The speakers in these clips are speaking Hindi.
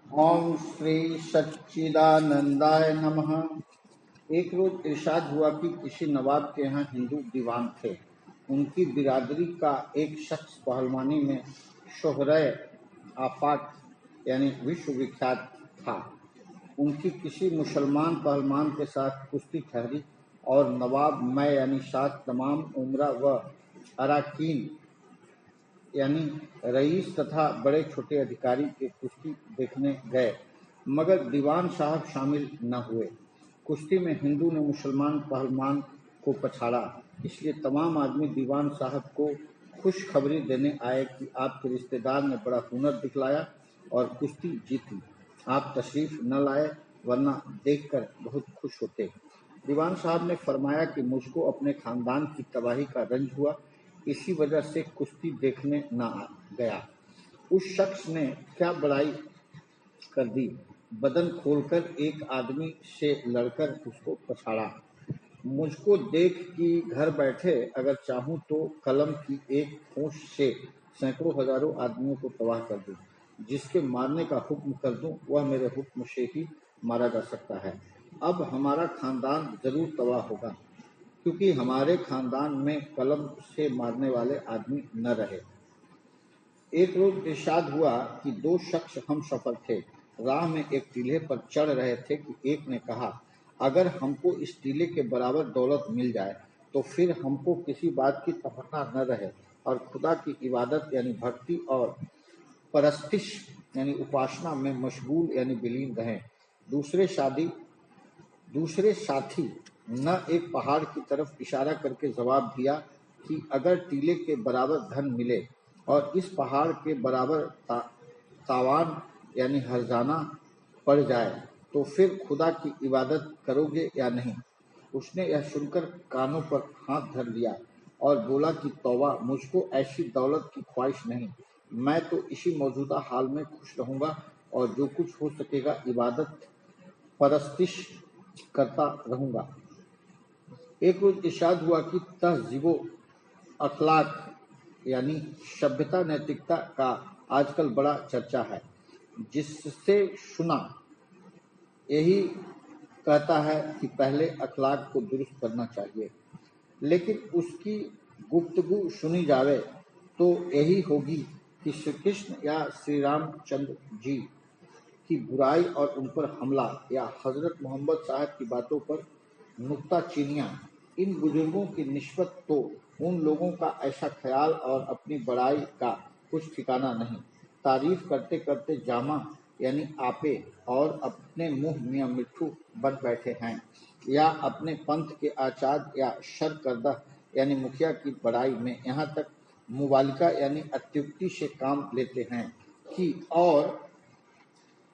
ओम श्री सच्चिदानंदाय नमः। एक रोज इरशाद हुआ कि किसी नवाब के यहाँ हिंदू दीवान थे। उनकी बिरादरी का एक शख्स पहलवानी में शोहरे आफाक यानी विश्व विख्यात था। उनकी किसी मुसलमान पहलवान के साथ कुश्ती ठहरी और नवाब मैं यानी साथ तमाम उमरा व अराकीन यानी रईस तथा बड़े छोटे अधिकारी के कुश्ती देखने गए, मगर दीवान साहब शामिल न हुए। कुश्ती में हिंदू ने मुसलमान पहलवान को पछाड़ा, इसलिए तमाम आदमी दीवान साहब को खुशखबरी देने आए कि आपके रिश्तेदार ने बड़ा हुनर दिखलाया और कुश्ती जीती। आप तशरीफ न लाए, वरना देखकर बहुत खुश होते। दीवान साहब ने फरमाया कि मुझको अपने खानदान की तबाही का रंज हुआ, इसी वजह से कुश्ती देखने न गया। उस शख्स ने क्या बड़ाई कर दी, बदन खोलकर एक आदमी से लड़कर उसको पछाड़ा। मुझको देख कि घर बैठे अगर चाहूं तो कलम की एक ठोस से सैकड़ों हजारों आदमियों को तबाह कर दूं। जिसके मारने का हुक्म कर दूं वह मेरे हुक्म से ही मारा जा सकता है। अब हमारा खानदान जरूर तबाह होगा, क्योंकि हमारे खानदान में कलम से मारने वाले आदमी न रहे। एक रोज इरशाद हुआ कि दो शख्स हम सफर थे। राह में एक टीले पर चढ़ रहे थे कि एक ने कहा, अगर हमको इस टीले के बराबर दौलत मिल जाए तो फिर हमको किसी बात की तमन्ना न रहे और खुदा की इबादत यानी भक्ति और परस्तिश यानी उपासना में मशगूल यानी विलीन रहें। दूसरे साथी न एक पहाड़ की तरफ इशारा करके जवाब दिया कि अगर टीले के बराबर धन मिले और इस पहाड़ के बराबर तावान यानी हर्जाना पड़ जाए तो फिर खुदा की इबादत करोगे या नहीं। उसने यह सुनकर कानों पर हाथ धर लिया और बोला कि तौबा, मुझको ऐसी दौलत की ख्वाहिश नहीं। मैं तो इसी मौजूदा हाल में खुश रहूंगा और जो कुछ हो सकेगा इबादत परस्तिश करता रहूंगा। एक रोज इरशाद हुआ कि तहजीबो अखलाक यानी सभ्यता नैतिकता का आजकल बड़ा चर्चा है। जिससे सुना यही कहता है कि पहले अखलाक को दुरुस्त करना चाहिए, लेकिन उसकी गुफ्तगू सुनी जावे तो यही होगी कि श्री कृष्ण या श्री रामचंद्र जी की बुराई और उन पर हमला या हजरत मोहम्मद साहब की बातों पर नुक्ताचीनियां। इन बुजुर्गों की निस्बत तो उन लोगों का ऐसा ख्याल और अपनी बड़ाई का कुछ ठिकाना नहीं। तारीफ करते करते जामा यानी आपे और अपने मुंह मियां मिट्ठू बन बैठे हैं, या अपने पंथ के आचार्य या शरकर्दा यानी मुखिया की बड़ाई में यहाँ तक मुबालिका यानी अत्युक्ति से काम लेते हैं कि और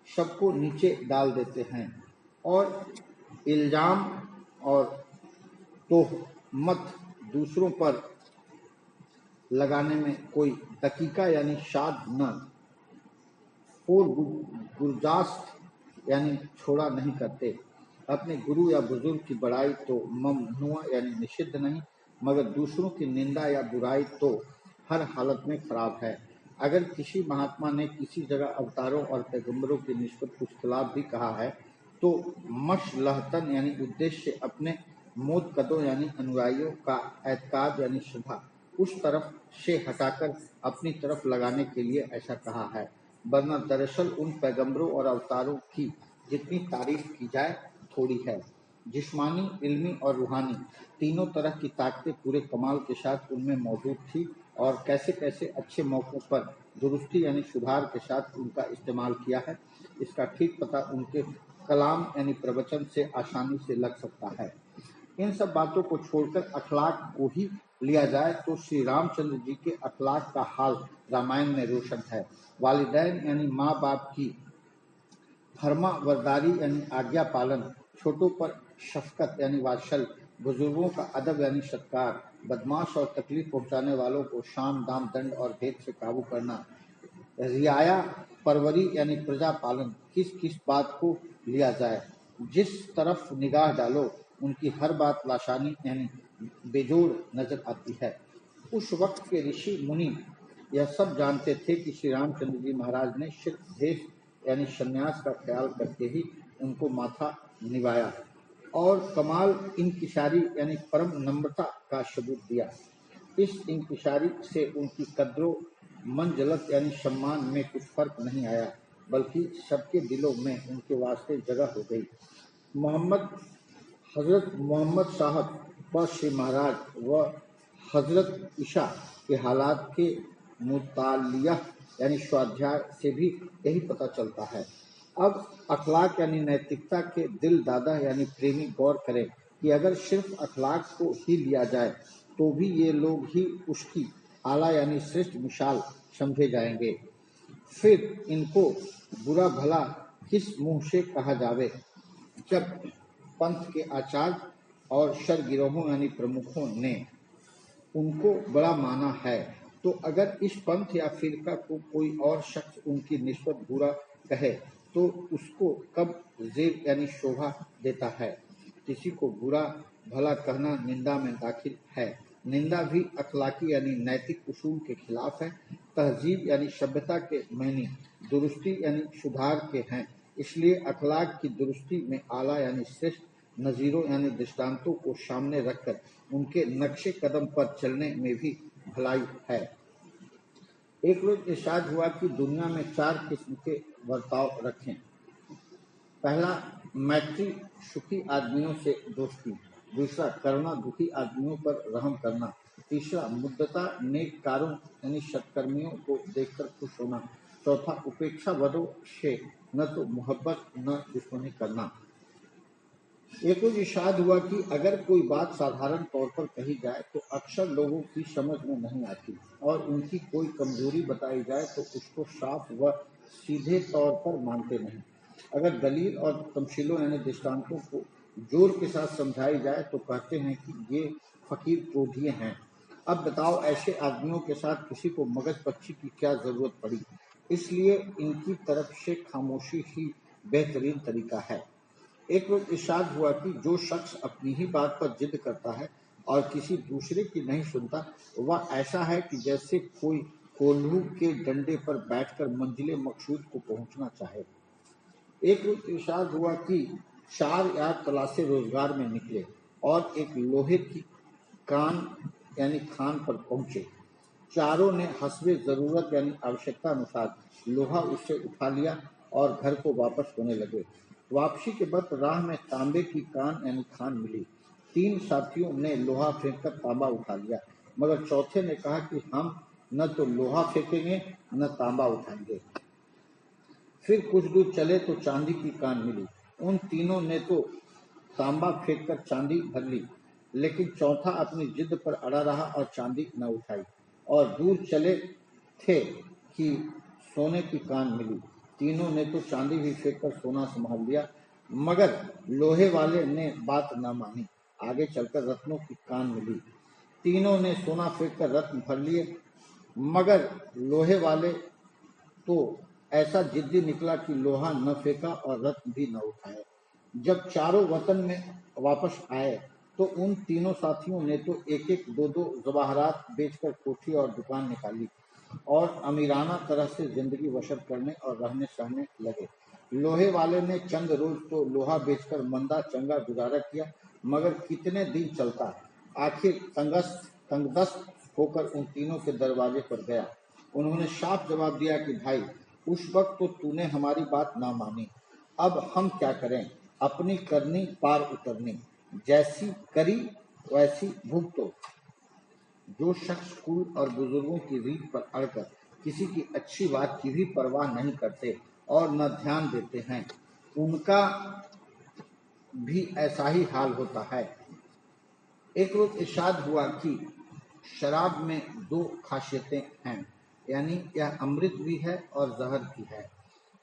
सबको नीचे डाल देते हैं और इल्जाम और तोहमत दूसरों पर लगाने में कोई दकीका यानी शाद न और गुरदाश्त यानी छोड़ा नहीं करते। अपने गुरु या बुजुर्ग की बड़ाई तो ममनुआ यानी निषिद्ध नहीं, मगर दूसरों की निंदा या बुराई तो हर हालत में खराब है। अगर किसी महात्मा ने किसी जगह अवतारों और पैगंबरों की निस्बत कुछ खिलाफ भी कहा है तो मशलहतन यानी उद्देश्य से अपने मोतकदों यानी अनुयायियों का एतकाद यानी श्रद्धा उस तरफ से हटाकर अपनी तरफ लगाने के लिए ऐसा कहा है, वरना दरअसल उन पैगंबरों और अवतारों की जितनी तारीफ की जाए थोड़ी है। जिस्मानी, इल्मी और रूहानी तीनों तरह की ताकतें पूरे कमाल के साथ उनमें मौजूद थी और कैसे कैसे अच्छे मौकों पर दुरुस्ती यानी सुधार के साथ उनका इस्तेमाल किया है, इसका ठीक पता उनके कलाम यानी प्रवचन से आसानी से लग सकता है। इन सब बातों को छोड़कर अखलाक को ही लिया जाए तो श्री रामचंद्र जी के अखलाक का हाल रामायण में रोशन है। वालिदैन यानी माँ बाप की फरमा बरदारी यानी आज्ञा पालन, छोटों पर शफकत यानी वात्सल्य, बुजुर्गों का अदब यानी सत्कार, बदमाश और तकलीफ पहुंचाने वालों को शाम दाम दंड और भेद से काबू करना, रियाया परवरी यानी प्रजा पालन। किस किस बात को लिया जाए, जिस तरफ निगाह डालो उनकी हर बात लाशानी यानी बेजोड़ नजर आती है। उस वक्त के ऋषि मुनि यह सब जानते थे कि श्री रामचंद्र जी महाराज ने सिर्फ देश यानी संन्यास का ख्याल करके ही उनको माथा निभाया और कमाल इंकिशारी यानी परम नम्रता का सबूत दिया। इस इंकिशारी से उनकी कद्रों मंजलत यानी सम्मान में कुछ फर्क नहीं आया, बल्कि सबके दिलों में उनके वास्ते जगह हो गई। हजरत मोहम्मद साहब व श्री महाराज व हजरत ईशा के हालात के मुतालिया यानी स्वाध्याय से भी यही पता चलता है। अब अखलाक यानी नैतिकता के दिल दादा यानी प्रेमी गौर करें कि अगर सिर्फ अखलाक को ही लिया जाए तो भी ये लोग ही उसकी आला यानी श्रेष्ठ मिसाल समझे जाएंगे। फिर इनको बुरा भला किस मुंह से कहा जावे, जब पंथ के आचार्य और शर गिरोहों यानी प्रमुखों ने उनको बड़ा माना है, तो अगर इस पंथ या फिरका को कोई और शख्स उनकी निस्बत बुरा कहे तो उसको कब जेब यानी शोभा देता है। किसी को बुरा भला कहना निंदा में दाखिल है। निंदा भी अखलाकी यानी नैतिक उसूल के खिलाफ है। तहजीब यानी सभ्यता के मायने दुरुस्ती यानी सुधार के हैं। इसलिए अखलाक की दुरुस्ती में आला यानी श्रेष्ठ नजीरों यानी दृष्टांतों को सामने रखकर उनके नक्शे कदम पर चलने में भी भलाई है। एक रोज इरशाद हुआ कि दुनिया में 4 किस्म के बर्ताव रखें। पहला, मैत्री सुखी आदमियों से दोस्ती। दूसरा, करुणा दुखी आदमियों पर रहम करना। तीसरा, मुद्दता नेक कारों यानी सत्कर्मियों को देखकर खुश होना। चौथा, उपेक्षा वदों से न तो मोहब्बत न दुश्मनी करना। एक रोज इरशाद हुआ कि अगर कोई बात साधारण तौर पर कही जाए तो अक्सर लोगों की समझ में नहीं आती और उनकी कोई कमजोरी बताई जाए तो उसको साफ व सीधे तौर पर मानते नहीं। अगर दलील और तमसीलों यानी दृष्टांतों को जोर के साथ समझाई जाए तो कहते हैं कि ये फकीर क्रोधिये हैं। अब बताओ, ऐसे आदमियों के साथ किसी को मगज पच्ची की क्या जरूरत पड़ी। इसलिए इनकी तरफ से खामोशी ही बेहतरीन तरीका है। एक रोज इरशाद हुआ कि जो शख्स अपनी ही बात पर जिद करता है और किसी दूसरे की नहीं सुनता, वह ऐसा है कि जैसे कोई कोल्हू के डंडे पर बैठकर मंजिले मकसूद को पहुंचना चाहे। एक रोज इरशाद हुआ कि 4 यार तलाशे रोजगार में निकले और एक लोहे की कान यानी खान पर पहुंचे। चारों ने हस्बे जरूरत यानी आवश्यकता अनुसार लोहा उससे उठा लिया और घर को वापस होने लगे। वापसी के वक्त राह में तांबे की कान यानी खान मिली। 3 साथियों ने लोहा फेंककर तांबा उठा लिया, मगर चौथे ने कहा कि हम न तो लोहा फेंकेंगे न तांबा उठाएंगे। फिर कुछ दूर चले तो चांदी की कान मिली। उन तीनों ने तो तांबा फेंककर चांदी भर ली, लेकिन चौथा अपनी जिद पर अड़ा रहा और चांदी न उठाई। और दूर चले थे कि सोने की कान मिली। तीनों ने तो चांदी भी फेंककर सोना संभाल लिया, मगर लोहे वाले ने बात न मानी। आगे चलकर रत्नों की कान मिली। तीनों ने सोना फेंककर रत्न भर लिए, मगर लोहे वाले तो ऐसा जिद्दी निकला कि लोहा न फेंका और रत्न भी न उठाया। जब चारों वतन में वापस आए तो उन तीनों साथियों ने तो एक एक 2-2 जवाहरात बेचकर कोठी और दुकान निकाली और अमीराना तरह से जिंदगी बसर करने और रहने सहने लगे। लोहे वाले ने चंद रोज तो लोहा बेचकर मंदा चंगा गुजारा किया, मगर कितने दिन चलता। आखिर तंगदस्त होकर उन तीनों के दरवाजे पर गया। उन्होंने साफ जवाब दिया कि भाई, उस वक्त तो तूने हमारी बात ना मानी, अब हम क्या करें। अपनी करनी पार उतरनी, जैसी करी वैसी भुगतो। जो शख्स कुल और बुजुर्गों की रीत पर अड़कर किसी की अच्छी बात की भी परवाह नहीं करते और न ध्यान देते हैं, उनका भी ऐसा ही हाल होता है। एक रोज इरशाद हुआ कि शराब में 2 खासियतें हैं, यानी यह अमृत भी है और जहर भी है।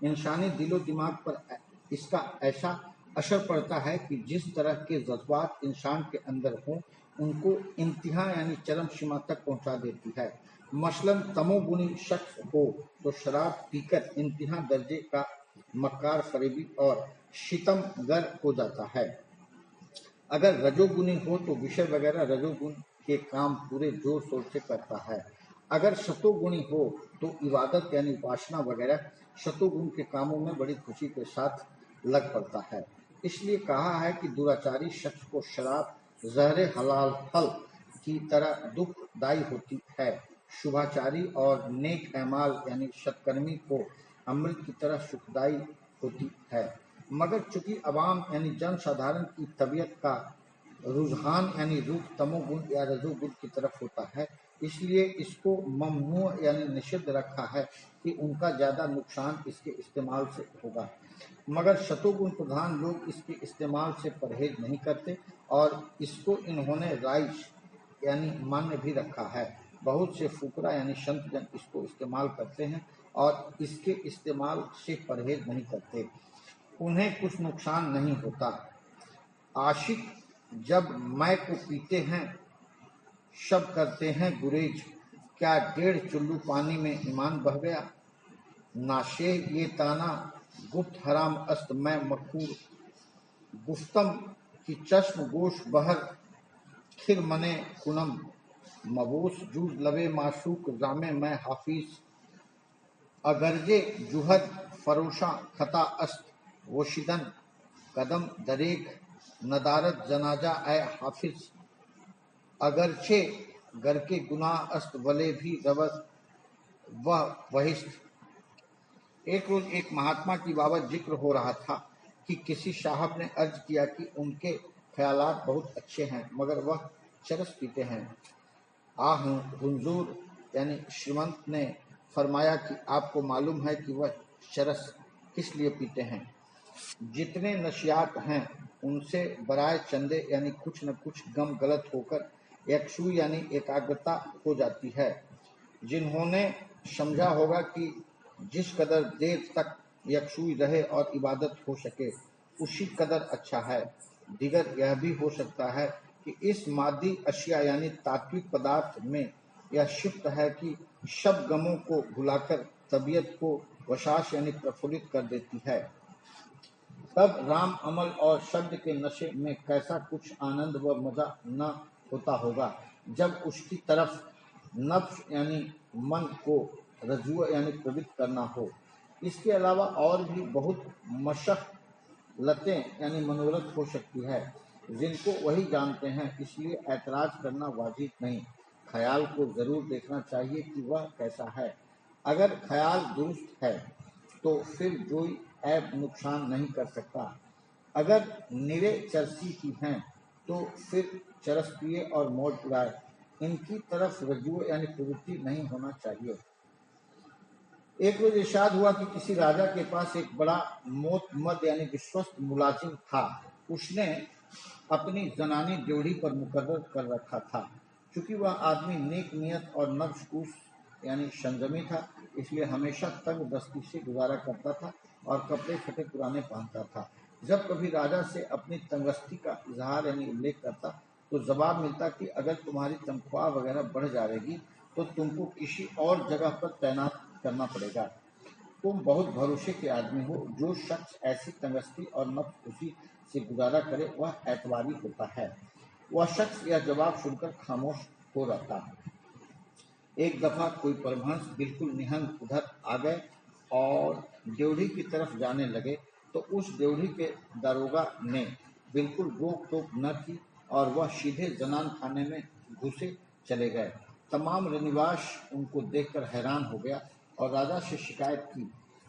इंसानी दिलो दिमाग पर इसका ऐसा असर पड़ता है कि जिस तरह के जज्बात इंसान के अंदर हों, उनको इंतहा यानी चरम सीमा तक पहुंचा देती है। मसलन तमोगुनी शख्स हो तो शराब पीकर इंतहा दर्जे का मक्कार फरेबी और शितमगर हो जाता है। अगर रजोगुनी हो तो विषय वगैरह रजोगुण के काम पूरे जोर शोर से करता है। अगर सतोगुणी हो तो इबादत यानी उपासना वगैरह सतोगुण के कामों में बड़ी खुशी के साथ लग पड़ता है। इसलिए कहा है कि दुराचारी शख्स को शराब जहरे हलाल फल की तरह दुखदायी होती है। शुभाचारी और नेक अमाल यानी सत्कर्मी को अमृत की तरह सुखदायी होती है। मगर चूंकि अवाम यानी जनसाधारण की तबीयत का रुझान यानी रूप तमोगुण या रजोगुण की तरफ होता है, इसलिए इसको ममनू यानी निषिद्ध रखा है कि उनका ज्यादा नुकसान इसके इस्तेमाल से होगा। मगर सतोगुण प्रधान लोग इसके इस्तेमाल से परहेज नहीं करते और इसको इन्होंने राइज यानी मान्य भी रखा है। बहुत से फुकरा यानी संत जन इसको इस्तेमाल करते हैं और इसके इस्तेमाल से परहेज नहीं करते, उन्हें कुछ नुकसान नहीं होता। आशिक जब मैं को पीते हैं शब करते हैं गुरेज, क्या 1.5 चुल्लू पानी में ईमान बह गया। नाशे ये ताना गुप्त हराम अस्त मैं मखूर, गुफ्तम की चश्म गोश बहर खिर मने कुनम, मबूस जूद लबे माशूक जामे मैं हाफिज, अगरजे जुहद फरोशा खता अस्त वशिदन, कदम दरेक नदारत जनाजा ए हाफिज, अगरचे घर के गुनाह अस्त वले भी रवत वह वहिस्त। एक रोज एक महात्मा की बाबत जिक्र हो रहा था कि किसी साहब ने अर्ज किया कि उनके ख्यालात बहुत अच्छे हैं मगर वह चरस पीते हैं। हुजूर यानी श्रीमंत ने फरमाया कि आपको मालूम है कि वह चरस किस लिए पीते हैं। जितने नशियात हैं उनसे बराए चंदे यानी कुछ न कुछ गम गलत होकर यकसू यानी एकाग्रता हो जाती है। जिन्होंने समझा होगा कि जिस कदर देर तक यकसुई रहे और इबादत हो सके उसी कदर अच्छा है। दिगर यह भी हो सकता है कि इस मादी अशिया यानी तात्विक पदार्थ में यह शिफ्ट है कि सब गमों को भुलाकर तबीयत को वशाश यानी प्रफुल्लित कर देती है। तब राम अमल और शब्द के नशे में कैसा कुछ आनंद व मजा न होता होगा जब उसकी तरफ नफ्स यानी मन को रजुआ यानी प्रवृत्त करना हो। इसके अलावा और भी बहुत मशक्क़तें यानी मनोरथ हो सकती है जिनको वही जानते हैं, इसलिए ऐतराज करना वाजिब नहीं। ख्याल को जरूर देखना चाहिए कि वह कैसा है। अगर ख्याल दुरुस्त है तो फिर कोई ऐब नुकसान नहीं कर सकता। अगर निरे चरसी की हैं तो फिर चरस पिए और मौज उड़ाए, इनकी तरफ रजुआ यानी प्रवृत्ति नहीं होना चाहिए। एक रोज इरशाद हुआ कि किसी राजा के पास एक बड़ा मोतमद यानी विश्वस्त मुलाजिम था। उसने अपनी जनानी ड्योढ़ी पर मुकर्रर कर रखा था। चूंकि वह आदमी नेक नियत और नफ्सकुश यानी संयमी था, इसलिए हमेशा तंग दस्ती से गुजारा करता था और कपड़े फटे पुराने पहनता था। जब कभी राजा से अपनी तंगस्ती का इजहार यानी उल्लेख करता तो जवाब मिलता कि अगर तुम्हारी तनख्वाह वगैरह बढ़ जाएगी तो तुमको किसी और जगह पर तैनात करना पड़ेगा। तुम बहुत भरोसे के आदमी हो। जो शख्स ऐसी तंगस्ती और नफ्सकुशी से गुजारा करे वह एतवारी होता है। वह शख्स यह जवाब सुनकर खामोश हो रहता है। एक दफा कोई परमहंस बिल्कुल निहंग उधर आ गए और ड्योढ़ी की तरफ जाने लगे तो उस ड्योढ़ी के दारोगा ने बिल्कुल रोक टोक न की और वह सीधे जनान खाने में घुसे चले गए। तमाम रनिवास उनको देखकर हैरान हो गया और राजा से शिकायत की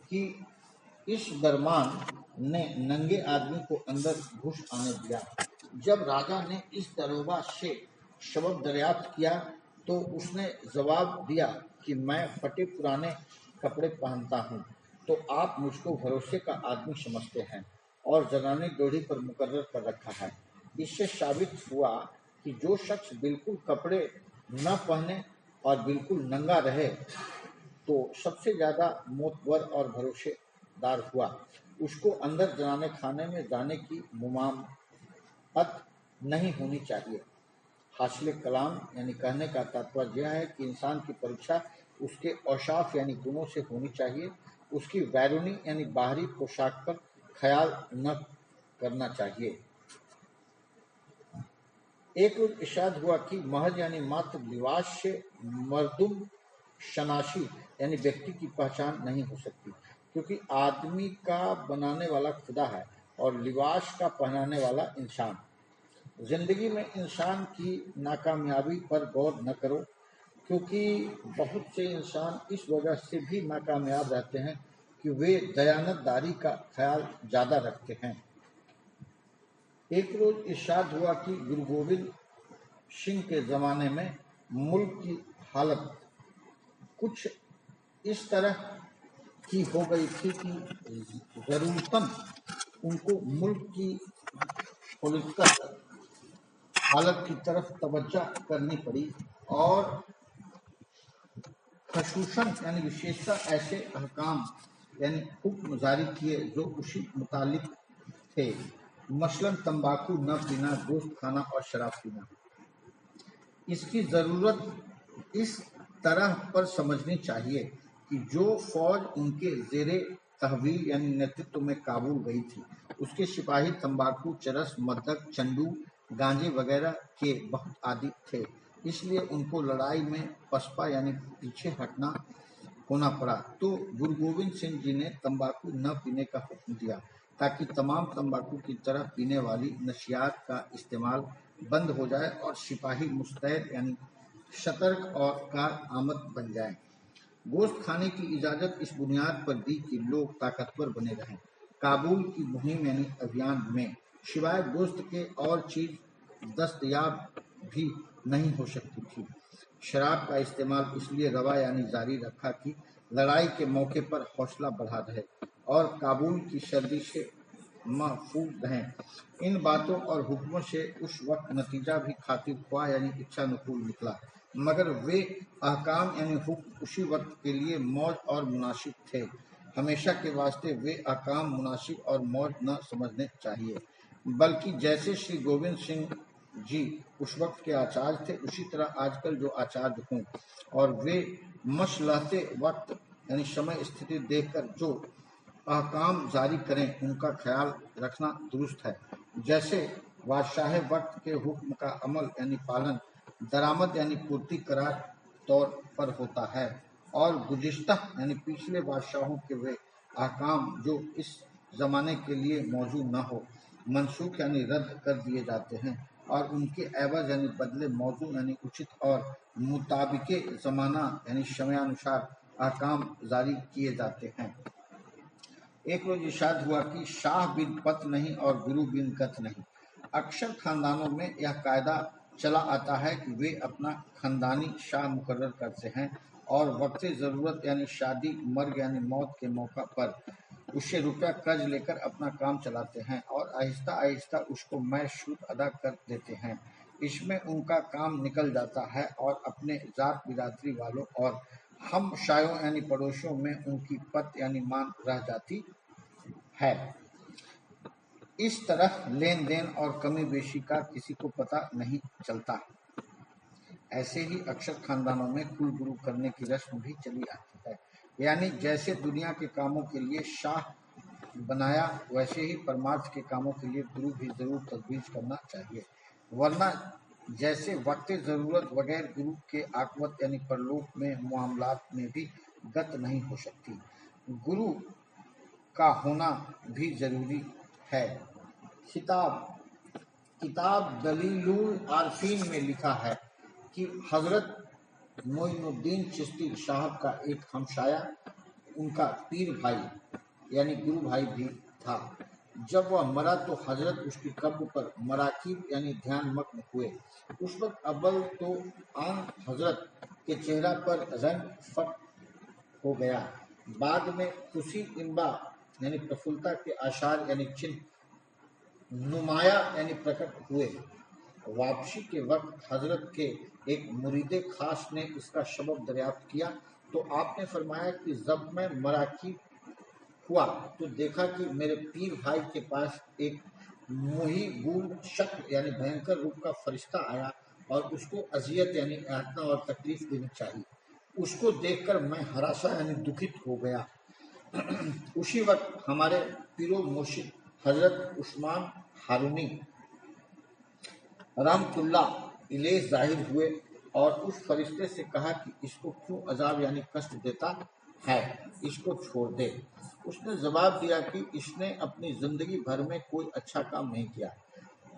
कि इस दरमान ने नंगे आदमी को अंदर घुस आने दिया। जब राजा ने इस दरोगा से सबब दरियाफ्त किया तो उसने जवाब दिया कि मैं फटे पुराने कपड़े पहनता हूँ तो आप मुझको भरोसे का आदमी समझते हैं और जनानी ड्योढ़ी पर मुकर्रर कर रखा है। इससे साबित हुआ कि जो शख्स बिल्कुल कपड़े न पहने और बिल्कुल नंगा रहे तो सबसे ज्यादा मोतबर और भरोसेदार हुआ। उसको अंदर जनाने खाने में जाने की मुमामत नहीं होनी चाहिए। हासिल कलाम यानी कहने का तात्पर्य यह है कि इंसान की परीक्षा उसके औसाफ यानी गुणों से होनी चाहिए। उसकी बैरूनी यानी बाहरी पोशाक पर ख्याल न करना चाहिए। एक रोज इरशाद हुआ कि महज यानी मात्र लिबास से मर्दुम शनाशी यानी व्यक्ति की पहचान नहीं हो सकती, क्योंकि आदमी का बनाने वाला खुदा है और लिबास का पहनाने वाला इंसान। जिंदगी में इंसान की नाकामयाबी पर गौर न करो, क्योंकि बहुत से इंसान इस वजह से भी नाकामयाब रहते हैं कि वे दयानतदारी का ख्याल ज्यादा रखते हैं। एक रोज इरशाद हुआ कि गुरु गोविंद सिंह के जमाने में मुल्क की हालत कुछ इस तरह की हो गई थी कि जरूरतन उनको मुल्क की पॉलिटिकल हालत की तरफ तवज्जो करनी पड़ी और खसूसन यानी विशेषता ऐसे अहकाम यानी हुक्म जारी किए जो उसी मुतालिक थे, मसलन तंबाकू न पीना, गोश्त खाना और शराब पीना। इसकी जरूरत इस तरह पर समझनी चाहिए कि जो फौज उनके जेरे तहवील यानी नेतृत्व में काबुल गई थी, उसके सिपाही तंबाकू, चरस, मदक, चंदू, गांजे वगैरह के बहुत आदी थे। इसलिए उनको लड़ाई में पसपा यानी पीछे हटना होना पड़ा। तो गुरु गोविंद सिंह जी ने तंबाकू न पीने का हुक्म दिया, ताकि तमाम तंबाकू की तरह पीने वाली नशियात का इस्तेमाल बंद हो जाए और सिपाही मुस्तैद यानी सतर्क और कारआमद बन जाए। गोश्त खाने की इजाजत इस बुनियाद पर दी कि लोग ताकतवर बने रहें। काबुल की मुहिम यानी अभियान में सिवाय गोश्त के और चीज दस्तयाब भी नहीं हो सकती थी। शराब का इस्तेमाल इसलिए रवा यानी जारी रखा कि लड़ाई के मौके पर हौसला बढ़ा रहे और काबुल की सर्दी से महफूज रहें। इन बातों और हुक्मों से उस वक्त नतीजा भी खातिर ख्वाह यानी इच्छानुकूल निकला, मगर वे अहकाम यानी हुक्म उसी वक्त के लिए मौज और मुनासिब थे। हमेशा के वास्ते वे अहकाम मुनासिब और मौज न समझने चाहिए, बल्कि जैसे श्री गोविंद सिंह जी उस वक्त के आचार्य थे, उसी तरह आजकल जो आचार्य हों और वे मसलहते वक्त यानी समय स्थिति देखकर जो अहकाम जारी करें, उनका ख्याल रखना दुरुस्त है। जैसे बादशाह वक्त के हुक्म का अमल यानी पालन दरामद यानी पूर्ति करार तौर पर होता है और गुज़िश्ता यानी पिछले बादशाहों के वे अहकाम जो इस जमाने के लिए मौजूद न हो, मनसूख यानी रद्द कर दिए जाते हैं और उनके एवज यानी बदले मौजूद यानी उचित और मुताबिके जमाना यानी समयानुसार अहकाम जारी किए जाते हैं। एक रोज इरशाद हुआ कि शाह बिन पत नहीं और गुरु बिन गत नहीं। अक्सर खानदानों में यह कायदा चला आता है कि वे अपना खानदानी शाह मुकर्रर करते हैं और वक्त ज़रूरत यानी शादी, मर्ग यानी मौत के मौका पर उससे रुपया कर्ज लेकर अपना काम चलाते हैं और आहिस्ता आहिस्ता उसको मैं सूद अदा कर देते हैं। इसमें उनका काम निकल जाता है और अपने जात बिरादरी वालों और हम शायों यानी पड़ोसियों में उनकी पत यानी मान रह जाती है। इस तरह लेन देन और कमी बेशी का किसी को पता नहीं चलता। ऐसे ही अक्सर खानदानों में कुल गुरु करने की रस्म भी चली आती है, यानी जैसे दुनिया के कामों के लिए शाह बनाया, वैसे ही परमार्थ के कामों के लिए गुरु भी जरूर तजवीज करना चाहिए, वरना जैसे वक्त जरूरत बगैर गुरु के आकवत यानी परलोक में मामलात में भी गत नहीं हो सकती। गुरु का होना भी जरूरी है। किताब दलीलुल आरफीन में लिखा है कि हजरत मोइनुद्दीन चिश्ती साहब का एक हमसाया उनका पीर भाई यानी गुरु भाई भी था। जब वह मरा तो हजरत उसकी कब्र पर मराकीब यानी ध्यान मग्न हुए। उस वक्त अव्वल तो आन हजरत के चेहरा पर रंग फट हो गया, बाद में खुशी इम्बा यानी प्रफुल्लता के आशार यानी चिन्ह नुमाया यानी प्रकट हुए। वापसी के वक्त हजरत के एक मुरीदे खास ने इसका सबब दरियाफ्त किया तो आपने फरमाया कि जब मैं मराकी हुआ तो देखा कि मेरे पीर भाई के पास एक मुहीबुल शक्ल यानी भयंकर रूप का फरिश्ता आया और उसको अजियत यानी यातना और तकलीफ देनी चाहिए। उसको देखकर मैं हरासा यानी दुखित हो गया। उसी वक्त हमारे पीरो मुर्शिद हजरत उस्मान हारूनी रहमतुल्लाह इलेह जाहिर हुए और उस फरिश्ते से कहा कि इसको क्यों अजाब यानी कष्ट देता है, इसको छोड़ दे। उसने जवाब दिया कि इसने अपनी जिंदगी भर में कोई अच्छा काम नहीं किया,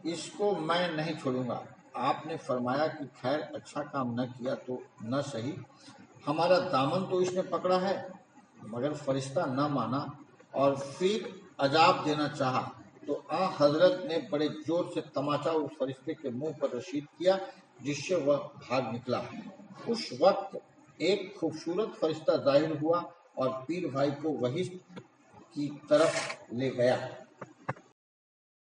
इसको मैं नहीं छोड़ूंगा। आपने फरमाया कि खैर अच्छा काम न किया तो न सही, हमारा दामन तो इसने पकड़ा है। मगर फरिश्ता न माना और फिर अजाब देना चाहा तो हजरत ने बड़े जोर से तमाचा उस फरिश्ते के मुंह पर रशीद किया, जिससे वह भाग निकला। उस वक्त एक खूबसूरत फरिश्ता जाहिर हुआ और पीर भाई को वही की तरफ ले गया।